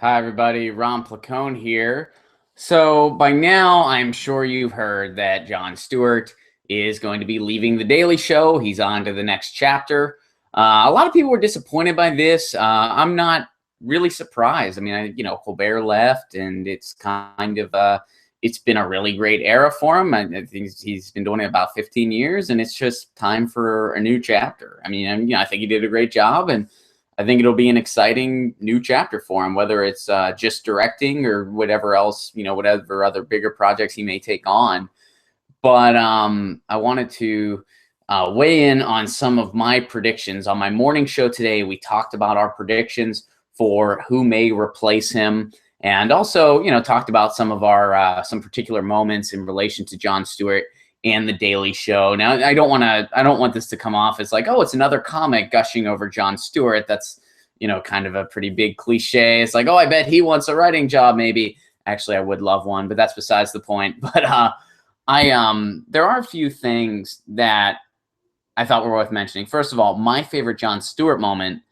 Hi, everybody. Ron Placone here. So, by now, I'm sure you've heard that Jon Stewart is going to be leaving The Daily Show. He's on to the next chapter. A lot of people were disappointed by this. I'm not really surprised. I mean, Colbert left, and it's been a really great era for him. I think he's been doing it about 15 years, and it's just time for a new chapter. I think he did a great job, and I think it'll be an exciting new chapter for him, whether it's just directing or whatever else, whatever other bigger projects he may take on. But I wanted to weigh in on some of my predictions. On my morning show today, we talked about our predictions for who may replace him, and also, talked about some of our some particular moments in relation to Jon Stewart and The Daily Show. Now, I don't want this to come off as like, oh, it's another comic gushing over Jon Stewart. That's, kind of a pretty big cliche. It's like, oh, I bet he wants a writing job, maybe. Actually, I would love one, but that's besides the point. But there are a few things that I thought were worth mentioning. First of all, my favorite Jon Stewart moment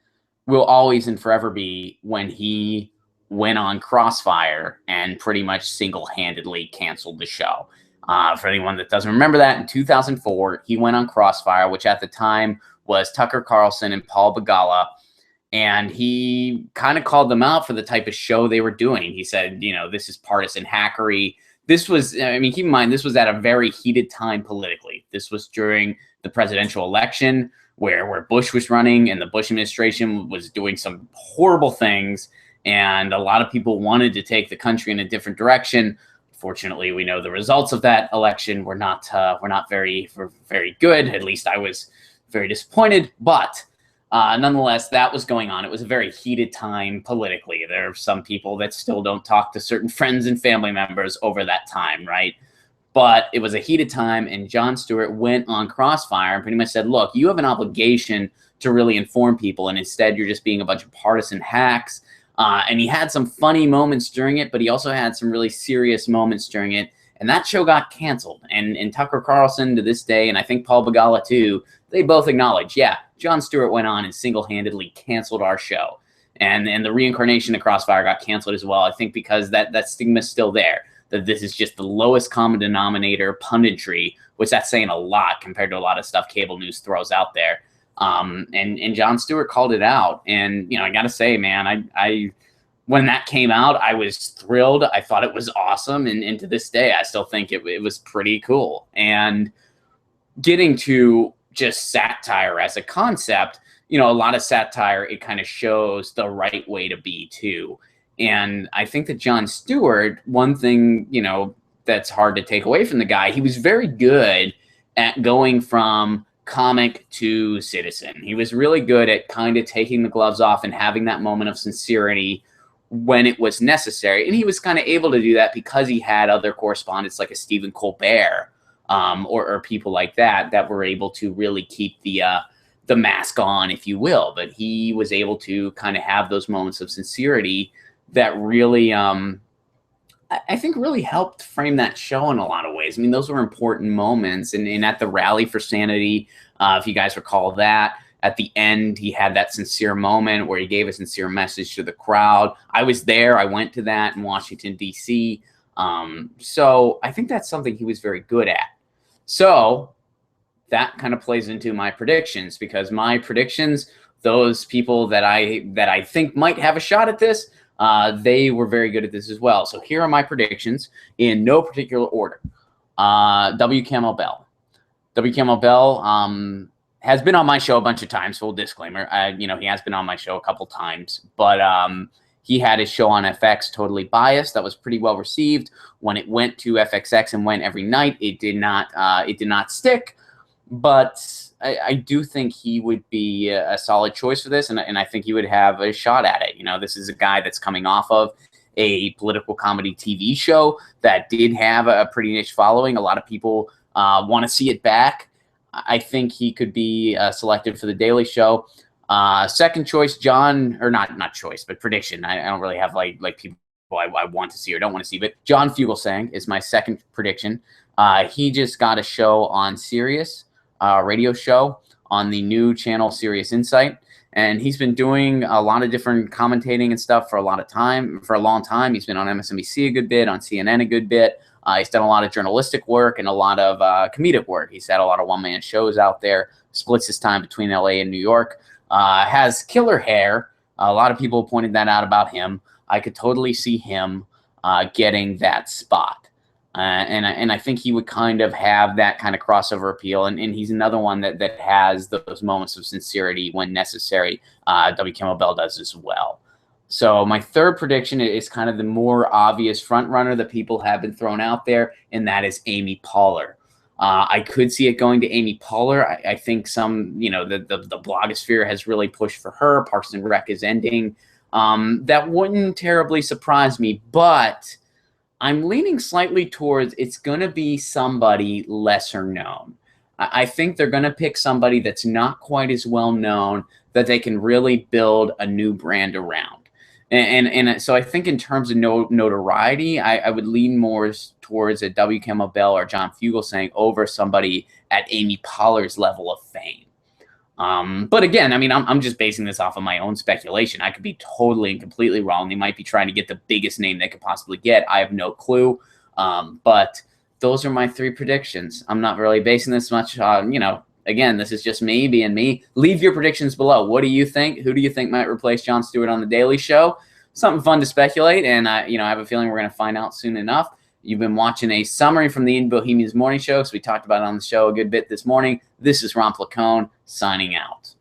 will always and forever be when he went on Crossfire and pretty much single-handedly canceled the show. For anyone that doesn't remember that, in 2004, he went on Crossfire, which at the time was Tucker Carlson and Paul Begala, and he kind of called them out for the type of show they were doing. He said, this is partisan hackery. This was, keep in mind, this was at a very heated time politically. This was during the presidential election where Bush was running, and the Bush administration was doing some horrible things, and a lot of people wanted to take the country in a different direction. Fortunately, we know the results of that election were not very good. At least I was very disappointed. But nonetheless, that was going on. It was a very heated time politically. There are some people that still don't talk to certain friends and family members over that time, right? But it was a heated time, and Jon Stewart went on Crossfire and pretty much said, look, you have an obligation to really inform people, and instead you're just being a bunch of partisan hacks. And he had some funny moments during it, but he also had some really serious moments during it. And that show got canceled. And Tucker Carlson to this day, and I think Paul Begala too, they both acknowledge, yeah, Jon Stewart went on and single-handedly canceled our show. And the reincarnation of Crossfire got canceled as well, I think because that stigma is still there, that this is just the lowest common denominator punditry, which that's saying a lot compared to a lot of stuff cable news throws out there. And Jon Stewart called it out. And, I got to say, man, I when that came out, I was thrilled. I thought it was awesome. And to this day, I still think it was pretty cool. And getting to just satire as a concept, a lot of satire, it kind of shows the right way to be too. And I think that Jon Stewart, one thing, that's hard to take away from the guy, he was very good at going from comic to citizen. He was really good at kind of taking the gloves off and having that moment of sincerity when it was necessary. And he was kind of able to do that because he had other correspondents like a Stephen Colbert or people like that were able to really keep the mask on, if you will. But he was able to kind of have those moments of sincerity that really, I think, really helped frame that show in a lot of ways. I mean, those were important moments. And at the Rally for Sanity, if you guys recall that, at the end, he had that sincere moment where he gave a sincere message to the crowd. I was there. I went to that in Washington, D.C. So I think that's something he was very good at. So that kind of plays into my predictions, because my predictions, those people that I think might have a shot at this, they were very good at this as well. So here are my predictions in no particular order. W. Kamau Bell. W. Kamau Bell has been on my show a bunch of times, full disclaimer. He has been on my show a couple times, but he had his show on FX, Totally Biased. That was pretty well received. When it went to FXX and went every night, it did not stick. But I do think he would be a solid choice for this, and I think he would have a shot at it. This is a guy that's coming off of a political comedy TV show that did have a pretty niche following. A lot of people want to see it back. I think he could be selected for The Daily Show. Second choice, not choice, but prediction. I don't really have like people I want to see or don't want to see, but John Fugelsang is my second prediction. He just got a show on Sirius, radio show on the new channel Sirius Insight, And he's been doing a lot of different commentating and stuff for a long time. He's been on MSNBC a good bit, on CNN a good bit. He's done a lot of journalistic work and a lot of comedic work. He's had a lot of one-man shows out there, splits his time between LA and New York, has killer hair. A lot of people pointed that out about him. I could totally see him getting that spot. And I think he would kind of have that kind of crossover appeal. And he's another one that has those moments of sincerity when necessary. W. Kimmel Bell does as well. So my third prediction is kind of the more obvious front runner that people have been thrown out there, and that is Amy Poehler. I could see it going to Amy Poehler. I think the blogosphere has really pushed for her. Parks and Rec is ending. That wouldn't terribly surprise me, but I'm leaning slightly towards it's going to be somebody lesser known. I think they're going to pick somebody that's not quite as well known that they can really build a new brand around. And so I think in terms of notoriety, I would lean more towards a W. Kimmel Bell or John Fugelsang over somebody at Amy Poehler's level of fame. But again, I mean, I'm just basing this off of my own speculation. I could be totally and completely wrong. They might be trying to get the biggest name they could possibly get. I have no clue. But those are my three predictions. I'm not really basing this much on, again, this is just me being me. Leave your predictions below. What do you think? Who do you think might replace Jon Stewart on The Daily Show? Something fun to speculate, and I have a feeling we're going to find out soon enough. You've been watching a summary from the In Bohemians Morning Show, so we talked about it on the show a good bit this morning. This is Ron Placone signing out.